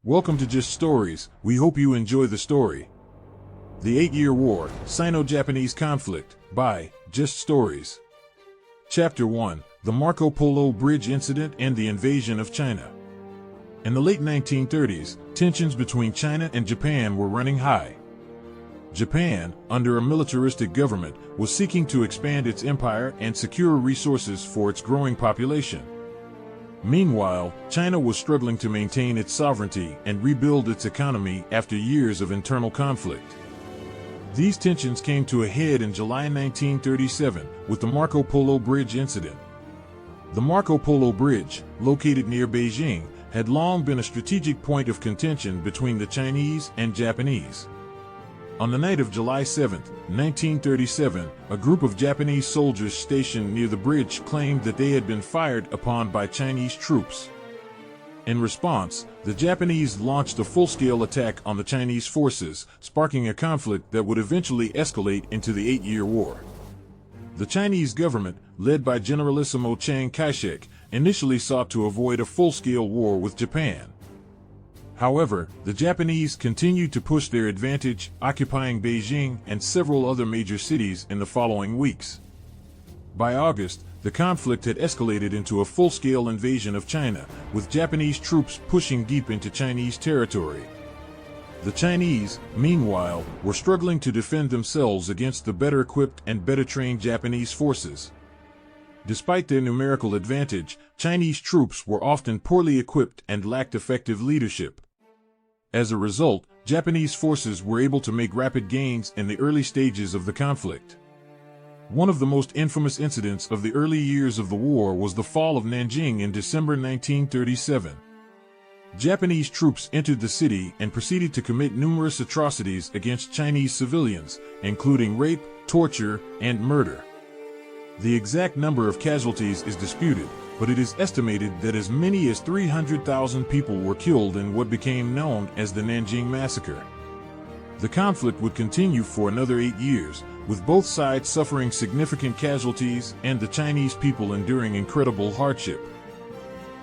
Welcome to Just Stories. We hope you enjoy the story. The 8-Year War, Sino-Japanese Conflict, by Just Stories. Chapter 1, The Marco Polo Bridge Incident and the Invasion of China. In the late 1930s, tensions between China and Japan were running high. Japan, under a militaristic government, was seeking to expand its empire and secure resources for its growing population. Meanwhile, China was struggling to maintain its sovereignty and rebuild its economy after years of internal conflict. These tensions came to a head in July 1937 with the Marco Polo Bridge Incident. The Marco Polo Bridge, located near Beijing, had long been a strategic point of contention between the Chinese and Japanese. On the night of July 7, 1937, a group of Japanese soldiers stationed near the bridge claimed that they had been fired upon by Chinese troops. In response, the Japanese launched a full-scale attack on the Chinese forces, sparking a conflict that would eventually escalate into the 8-Year War. The Chinese government, led by Generalissimo Chiang Kai-shek, initially sought to avoid a full-scale war with Japan. However, the Japanese continued to push their advantage, occupying Beijing and several other major cities in the following weeks. By August, the conflict had escalated into a full-scale invasion of China, with Japanese troops pushing deep into Chinese territory. The Chinese, meanwhile, were struggling to defend themselves against the better-equipped and better-trained Japanese forces. Despite their numerical advantage, Chinese troops were often poorly equipped and lacked effective leadership. As a result, Japanese forces were able to make rapid gains in the early stages of the conflict. One of the most infamous incidents of the early years of the war was the fall of Nanjing in December 1937. Japanese troops entered the city and proceeded to commit numerous atrocities against Chinese civilians, including rape, torture, and murder. The exact number of casualties is disputed, but it is estimated that as many as 300,000 people were killed in what became known as the Nanjing Massacre. The conflict would continue for another 8 years, with both sides suffering significant casualties and the Chinese people enduring incredible hardship.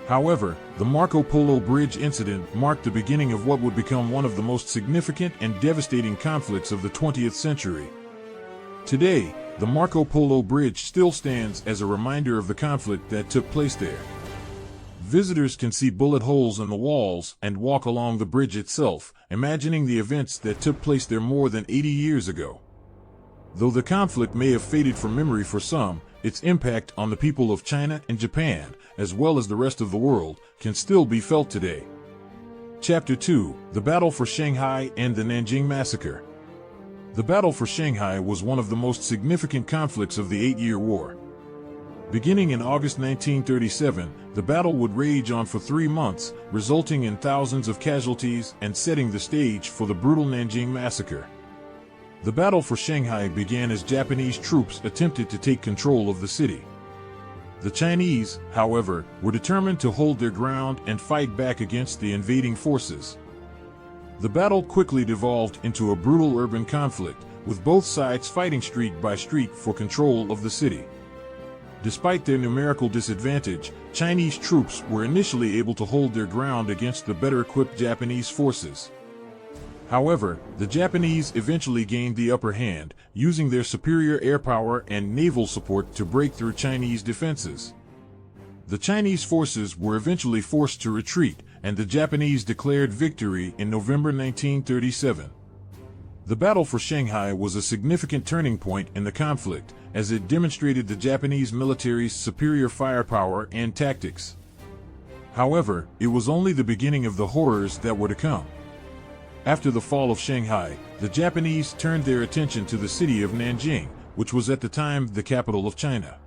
However, the Marco Polo Bridge Incident marked the beginning of what would become one of the most significant and devastating conflicts of the 20th century. Today, the Marco Polo Bridge still stands as a reminder of the conflict that took place there. Visitors can see bullet holes in the walls and walk along the bridge itself, imagining the events that took place there more than 80 years ago. Though the conflict may have faded from memory for some, its impact on the people of China and Japan, as well as the rest of the world, can still be felt today. Chapter 2, The Battle for Shanghai and the Nanjing Massacre. The Battle for Shanghai was one of the most significant conflicts of the 8-Year War. Beginning in August 1937, the battle would rage on for 3 months, resulting in thousands of casualties and setting the stage for the brutal Nanjing Massacre. The Battle for Shanghai began as Japanese troops attempted to take control of the city. The Chinese, however, were determined to hold their ground and fight back against the invading forces. The battle quickly devolved into a brutal urban conflict, with both sides fighting street by street for control of the city. Despite their numerical disadvantage, Chinese troops were initially able to hold their ground against the better-equipped Japanese forces. However, the Japanese eventually gained the upper hand, using their superior air power and naval support to break through Chinese defenses. The Chinese forces were eventually forced to retreat, and the Japanese declared victory in November 1937. The Battle for Shanghai was a significant turning point in the conflict, as it demonstrated the Japanese military's superior firepower and tactics. However, it was only the beginning of the horrors that were to come. After the fall of Shanghai, the Japanese turned their attention to the city of Nanjing, which was at the time the capital of China.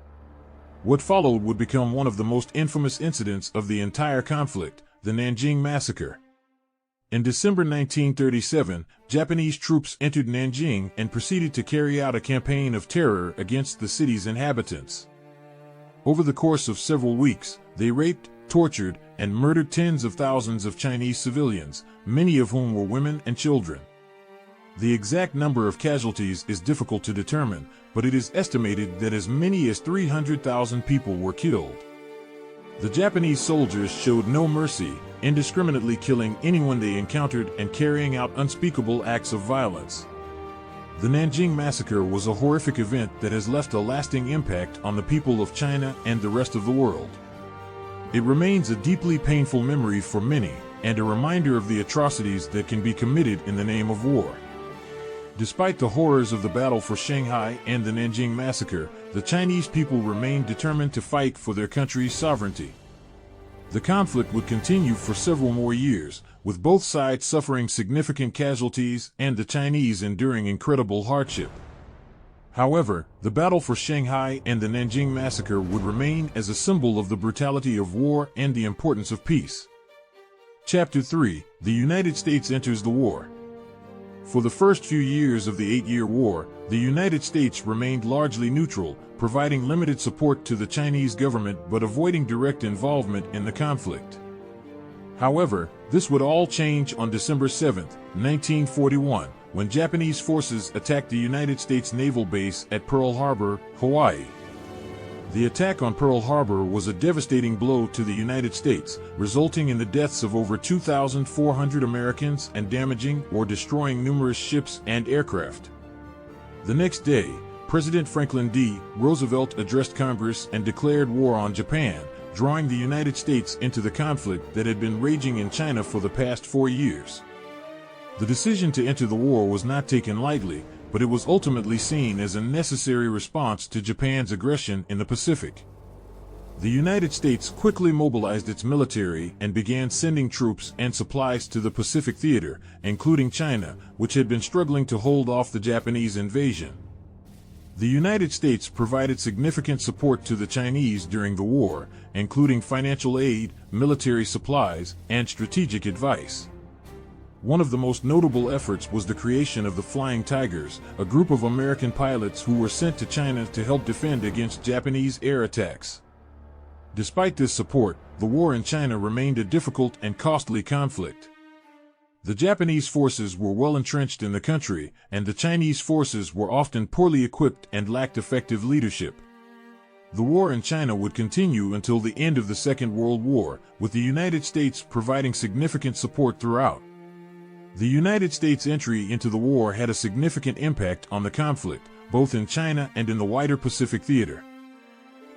What followed would become one of the most infamous incidents of the entire conflict, the Nanjing Massacre. In December 1937, Japanese troops entered Nanjing and proceeded to carry out a campaign of terror against the city's inhabitants. Over the course of several weeks, they raped, tortured, and murdered tens of thousands of Chinese civilians, many of whom were women and children. The exact number of casualties is difficult to determine, but it is estimated that as many as 300,000 people were killed. The Japanese soldiers showed no mercy, indiscriminately killing anyone they encountered and carrying out unspeakable acts of violence. The Nanjing Massacre was a horrific event that has left a lasting impact on the people of China and the rest of the world. It remains a deeply painful memory for many, and a reminder of the atrocities that can be committed in the name of war. Despite the horrors of the Battle for Shanghai and the Nanjing Massacre, the Chinese people remained determined to fight for their country's sovereignty. The conflict would continue for several more years, with both sides suffering significant casualties and the Chinese enduring incredible hardship. However, the Battle for Shanghai and the Nanjing Massacre would remain as a symbol of the brutality of war and the importance of peace. Chapter 3: The United States enters the war. For the first few years of the 8-Year War, the United States remained largely neutral, providing limited support to the Chinese government but avoiding direct involvement in the conflict. However, this would all change on December 7, 1941, when Japanese forces attacked the United States naval base at Pearl Harbor, Hawaii. The attack on Pearl Harbor was a devastating blow to the United States, resulting in the deaths of over 2,400 Americans and damaging or destroying numerous ships and aircraft. The next day, President Franklin D. Roosevelt addressed Congress and declared war on Japan, drawing the United States into the conflict that had been raging in China for the past 4 years. The decision to enter the war was not taken lightly, but it was ultimately seen as a necessary response to Japan's aggression in the Pacific. The United States quickly mobilized its military and began sending troops and supplies to the Pacific theater, including China, which had been struggling to hold off the Japanese invasion. The United States provided significant support to the Chinese during the war, including financial aid, military supplies, and strategic advice. One of the most notable efforts was the creation of the Flying Tigers, a group of American pilots who were sent to China to help defend against Japanese air attacks. Despite this support, the war in China remained a difficult and costly conflict. The Japanese forces were well entrenched in the country, and the Chinese forces were often poorly equipped and lacked effective leadership. The war in China would continue until the end of the Second World War, with the United States providing significant support throughout. The United States' entry into the war had a significant impact on the conflict, both in China and in the wider Pacific theater.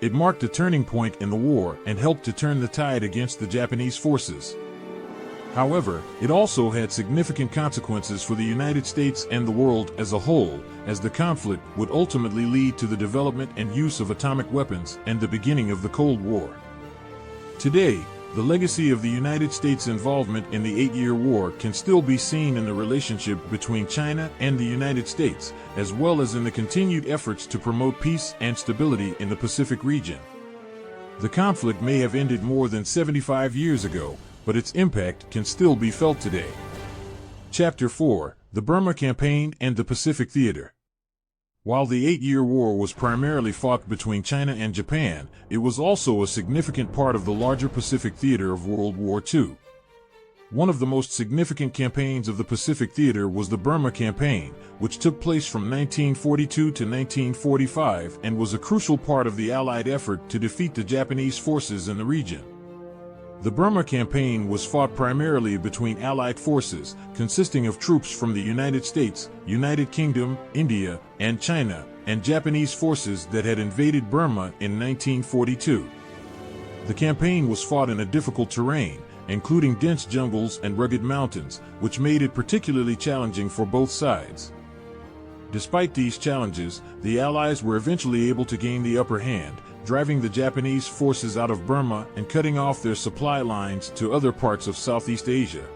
It marked a turning point in the war and helped to turn the tide against the Japanese forces. However, it also had significant consequences for the United States and the world as a whole, as the conflict would ultimately lead to the development and use of atomic weapons and the beginning of the Cold War. Today, the legacy of the United States' involvement in the 8-Year War can still be seen in the relationship between China and the United States, as well as in the continued efforts to promote peace and stability in the Pacific region. The conflict may have ended more than 75 years ago, but its impact can still be felt today. Chapter 4: The Burma Campaign and the Pacific Theater. While the 8-Year War was primarily fought between China and Japan, it was also a significant part of the larger Pacific theater of World War II. One of the most significant campaigns of the Pacific theater was the Burma Campaign, which took place from 1942 to 1945 and was a crucial part of the Allied effort to defeat the Japanese forces in the region. The Burma Campaign was fought primarily between Allied forces, consisting of troops from the United States, United Kingdom, India, and China, and Japanese forces that had invaded Burma in 1942. The campaign was fought in a difficult terrain, including dense jungles and rugged mountains, which made it particularly challenging for both sides. Despite these challenges, the Allies were eventually able to gain the upper hand, driving the Japanese forces out of Burma and cutting off their supply lines to other parts of Southeast Asia.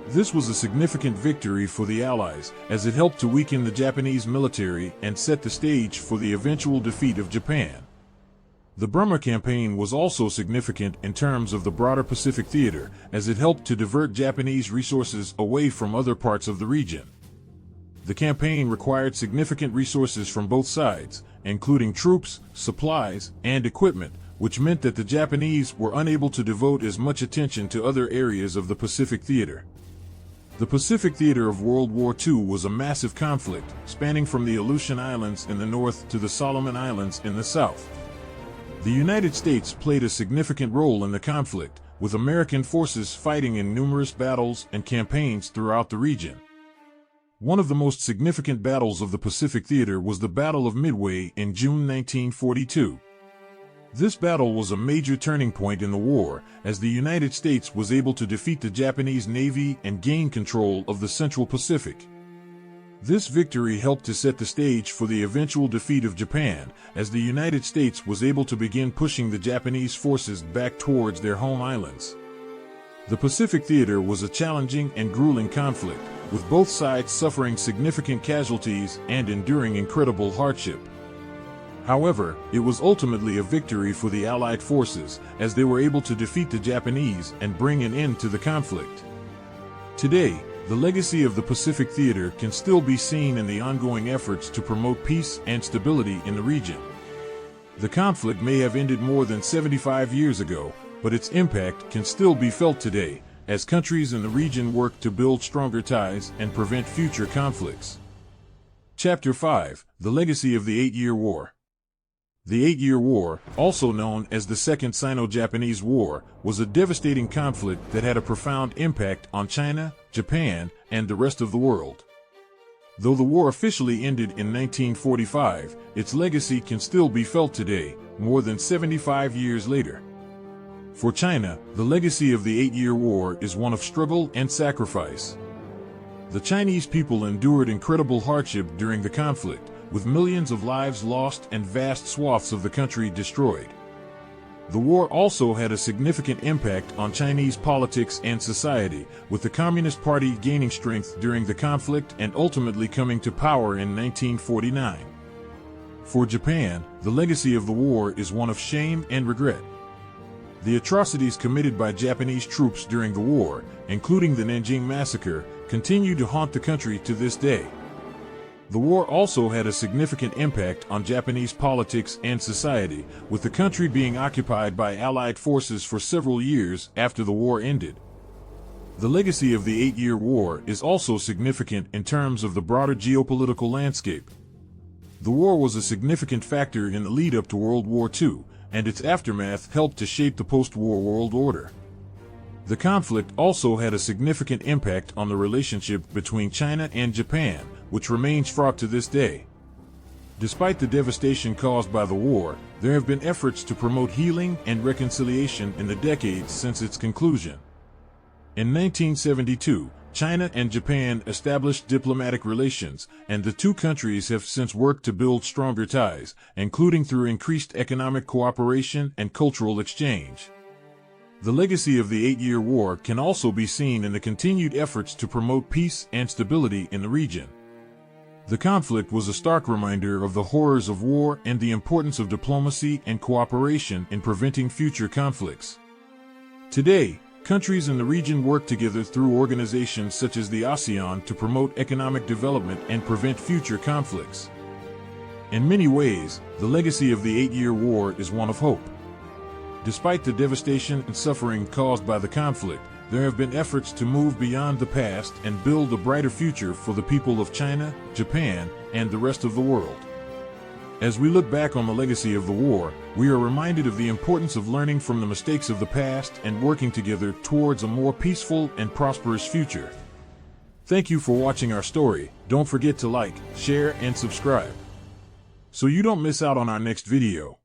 This was a significant victory for the Allies, as it helped to weaken the Japanese military and set the stage for the eventual defeat of Japan. The Burma Campaign was also significant in terms of the broader Pacific theater, as it helped to divert Japanese resources away from other parts of the region. The campaign required significant resources from both sides, including troops, supplies, and equipment, which meant that the Japanese were unable to devote as much attention to other areas of the Pacific theater. The Pacific theater of World War II was a massive conflict, spanning from the Aleutian Islands in the north to the Solomon Islands in the south. The United States played a significant role in the conflict, with American forces fighting in numerous battles and campaigns throughout the region. One of the most significant battles of the Pacific Theater was the Battle of Midway in June 1942. This battle was a major turning point in the war, as the United States was able to defeat the Japanese Navy and gain control of the Central Pacific. This victory helped to set the stage for the eventual defeat of Japan, as the United States was able to begin pushing the Japanese forces back towards their home islands. The Pacific Theater was a challenging and grueling conflict, with both sides suffering significant casualties and enduring incredible hardship. However, it was ultimately a victory for the Allied forces, as they were able to defeat the Japanese and bring an end to the conflict. Today, the legacy of the Pacific Theater can still be seen in the ongoing efforts to promote peace and stability in the region. The conflict may have ended more than 75 years ago, but its impact can still be felt today, as countries in the region work to build stronger ties and prevent future conflicts. Chapter 5: The Legacy of the 8-Year War. The 8-Year War, also known as the Second Sino-Japanese War, was a devastating conflict that had a profound impact on China, Japan, and the rest of the world. Though the war officially ended in 1945, its legacy can still be felt today, more than 75 years later. For China, the legacy of the 8-Year War is one of struggle and sacrifice. The Chinese people endured incredible hardship during the conflict, with millions of lives lost and vast swaths of the country destroyed. The war also had a significant impact on Chinese politics and society, with the Communist Party gaining strength during the conflict and ultimately coming to power in 1949. For Japan, the legacy of the war is one of shame and regret. The atrocities committed by Japanese troops during the war, including the Nanjing Massacre, continue to haunt the country to this day. The war also had a significant impact on Japanese politics and society, with the country being occupied by Allied forces for several years after the war ended. The legacy of the 8-Year War is also significant in terms of the broader geopolitical landscape. The war was a significant factor in the lead-up to World War II, and its aftermath helped to shape the post-war world order. The conflict also had a significant impact on the relationship between China and Japan, which remains fraught to this day. Despite the devastation caused by the war, there have been efforts to promote healing and reconciliation in the decades since its conclusion. In 1972, China and Japan established diplomatic relations, and the two countries have since worked to build stronger ties, including through increased economic cooperation and cultural exchange. The legacy of the 8-Year War can also be seen in the continued efforts to promote peace and stability in the region. The conflict was a stark reminder of the horrors of war and the importance of diplomacy and cooperation in preventing future conflicts. Today, countries in the region work together through organizations such as the ASEAN to promote economic development and prevent future conflicts. In many ways, the legacy of the 8-Year War is one of hope. Despite the devastation and suffering caused by the conflict, there have been efforts to move beyond the past and build a brighter future for the people of China, Japan, and the rest of the world. As we look back on the legacy of the war, we are reminded of the importance of learning from the mistakes of the past and working together towards a more peaceful and prosperous future. Thank you for watching our story. Don't forget to like, share, and subscribe, so you don't miss out on our next video.